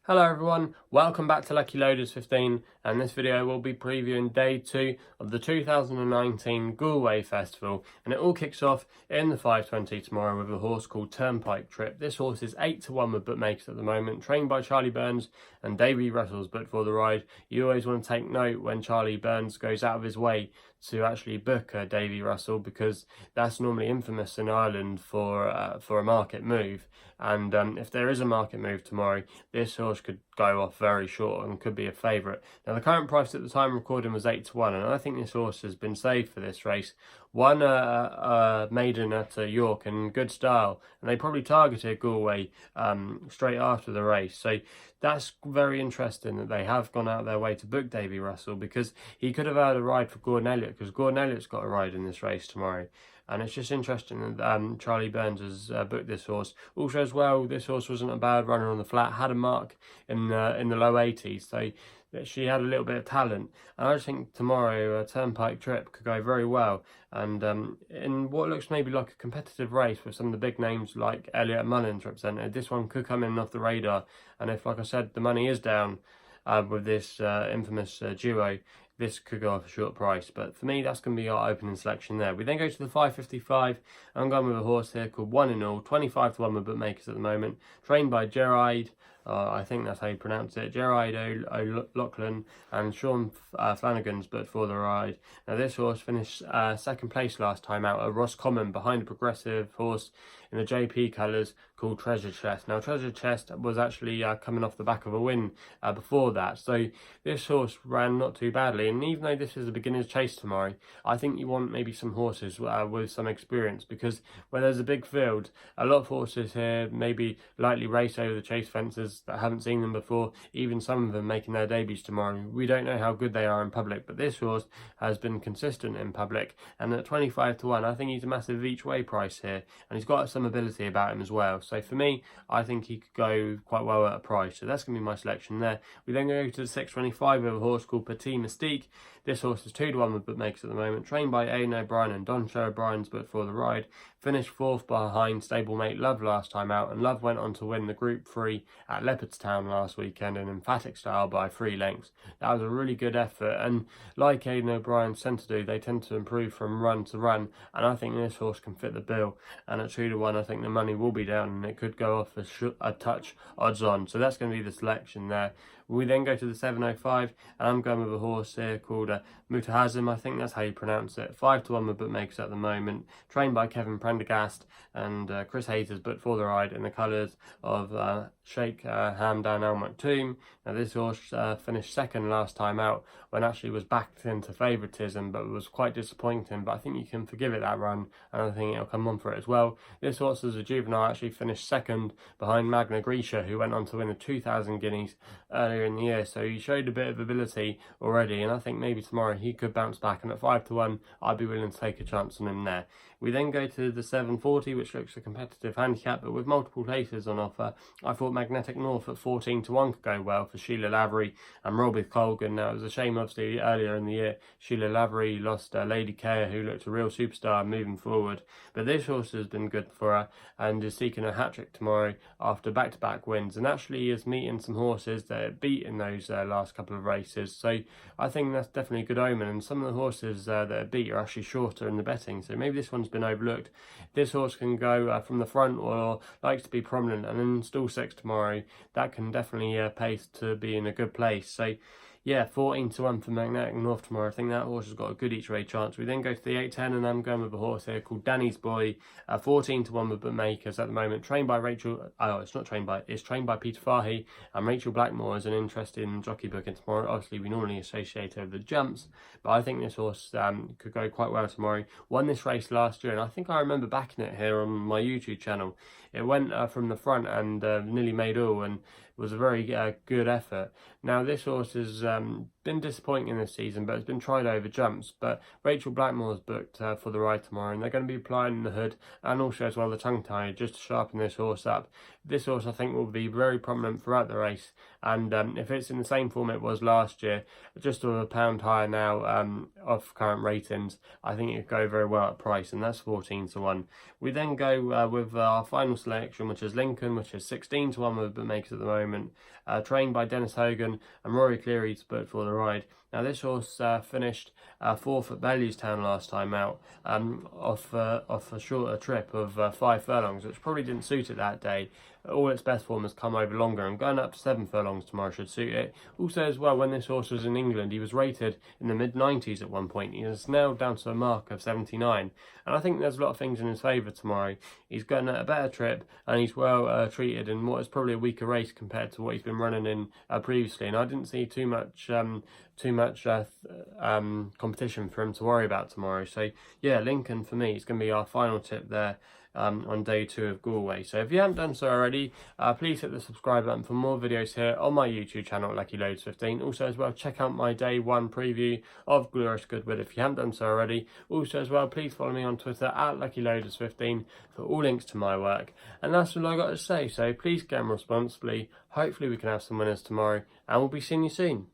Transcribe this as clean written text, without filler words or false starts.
Hello everyone, welcome back to Lucky Loaders 15, and this video will be previewing day 2 of the 2019 Galway Festival, and it all kicks off in the 5:20 tomorrow with a horse called Turnpike Trip. This horse is 8-1 with bookmakers at the moment, trained by Charlie Burns, and Davy Russell's booked for the ride. You always want to take note when Charlie Burns goes out of his way to actually book Davy Russell, because that's normally infamous in Ireland for a market move, and if there is a market move tomorrow, this horse could go off very short and could be a favourite. Now the current price at the time of recording was 8-1, and I think this horse has been saved for this race. Won a maiden at York in good style, and they probably targeted Galway straight after the race, so that's very interesting that they have gone out of their way to book Davy Russell, because he could have had a ride for Gordon Elliott, because Gordon Elliott's got a ride in this race tomorrow. And it's just interesting that Charlie Burns has booked this horse. Also as well, this horse wasn't a bad runner on the flat, had a mark in the low 80s, so she had a little bit of talent. And I just think tomorrow Turnpike Trip could go very well. And in what looks maybe like a competitive race with some of the big names like Elliott and Mullins represented, this one could come in off the radar. And if, like I said, the money is down with this infamous duo, this could go off a short price. But for me, that's going to be our opening selection there. We then go to the 5:55. I'm going with a horse here called One in All, 25-1 with bookmakers at the moment, trained by Gerard, I think that's how you pronounce it, Gerard O'Loughlin, and Sean Flanagan's booked for the ride. Now this horse finished second place last time out at Roscommon, behind a progressive horse in the JP colours called Treasure Chest. Now Treasure Chest was actually coming off the back of a win before that, so this horse ran not too badly. And even though this is a beginner's chase tomorrow, I think you want maybe some horses with some experience, because where there's a big field, a lot of horses here maybe lightly race over the chase fences that haven't seen them before, even some of them making their debuts tomorrow. We don't know how good they are in public, but this horse has been consistent in public, and at 25-1 I think he's a massive each way price here, and he's got some ability about him as well. So for me, I think he could go quite well at a price, so that's going to be my selection there. We then go to the 6:25 with a horse called Petite Mystique. This horse is 2-1 with bookmakers at the moment, trained by Aidan O'Brien and Don O'Brien's booked for the ride. Finished 4th behind stablemate Love last time out, and Love went on to win the Group 3 at Leopardstown last weekend in emphatic style by 3 lengths. That was a really good effort, and like Aidan O'Brien tend to do, they tend to improve from run to run, and I think this horse can fit the bill. And at 2-1 I think the money will be down, and it could go off a touch odds on, so that's going to be the selection there. We then go to the 7:05, and I'm going with a horse here called Mudalahim, I think that's how you pronounce it. 5-1 with bookmakers at the moment, trained by Kevin Prendergast, and Chris Hayes has booked for the ride in the colours of Sheikh Hamdan Al Maktoum. Now this horse finished second last time out, when actually was backed into favouritism, but was quite disappointing. But I think you can forgive it that run, and I think it'll come on for it as well. This horse as a juvenile actually finished second behind Magna Grecia, who went on to win the 2,000 guineas earlier in the year, so he showed a bit of ability already, and I think maybe tomorrow he could bounce back, and at 5-1 I'd be willing to take a chance on him there. We then go to the 7:40, which looks a competitive handicap, but with multiple places on offer. I thought Magnetic North at 14-1 could go well for Sheila Lavery and Robith Colgan. Now it was a shame obviously earlier in the year Sheila Lavery lost Lady Kea, who looked a real superstar moving forward, but this horse has been good for her and is seeking a hat-trick tomorrow after back-to-back wins, and actually is meeting some horses that beat in those last couple of races, so I think that's definitely a good omen. And some of the horses that are beat are actually shorter in the betting, so maybe this one's been overlooked. This horse can go from the front, or likes to be prominent, and in stall 6 tomorrow that can definitely pace to be in a good place. So yeah, 14-1 for Magnetic North tomorrow. I think that horse has got a good each way chance. We then go to the 8:10, and I'm going with a horse here called Dani's Boy, 14-1 with bookmakers at the moment, trained by Rachel. It's trained by Peter Fahey, and Rachel Blackmore is an interesting jockey booking tomorrow. Obviously, we normally associate her with the jumps, but I think this horse could go quite well tomorrow. Won this race last year, and I think I remember backing it here on my YouTube channel. It went from the front and nearly made all, and was a very good effort. Now this horse has been disappointing this season, but has been tried over jumps. But Rachel Blackmore's booked for the ride tomorrow, and they're going to be applying the hood and also as well the tongue tie just to sharpen this horse up. This horse I think will be very prominent throughout the race, and if it's in the same form it was last year, just over £1 higher now off current ratings, I think it could go very well at price, and that's 14-1. We then go with our final selection, which is Lincoln, which is 16-1 with bookmakers at the moment, trained by Dennis Hogan and Rory Cleary's booked for the ride. Now this horse finished 4th at Bellewstown last time out, off a shorter trip of 5 furlongs, which probably didn't suit it that day. All its best form has come over longer, and going up to 7 furlongs tomorrow should suit it. Also as well, when this horse was in England, he was rated in the mid-90s at one point. He is now down to a mark of 79, and I think there's a lot of things in his favour tomorrow. He's gotten a better trip, and he's well treated in what is probably a weaker race compared to what he's been running in previously, and I didn't see too much competition for him to worry about tomorrow. So yeah, Lincoln for me is going to be our final tip there on day 2 of Galway. So if you haven't done so already, please hit the subscribe button for more videos here on my YouTube channel, Lucky Loads 15. Also as well, check out my day 1 preview of Glorious Goodwood if you haven't done so already. Also as well, please follow me on Twitter at Lucky Loads 15 for all links to my work. And that's all I got to say, so please gamble responsibly. Hopefully we can have some winners tomorrow, and we'll be seeing you soon.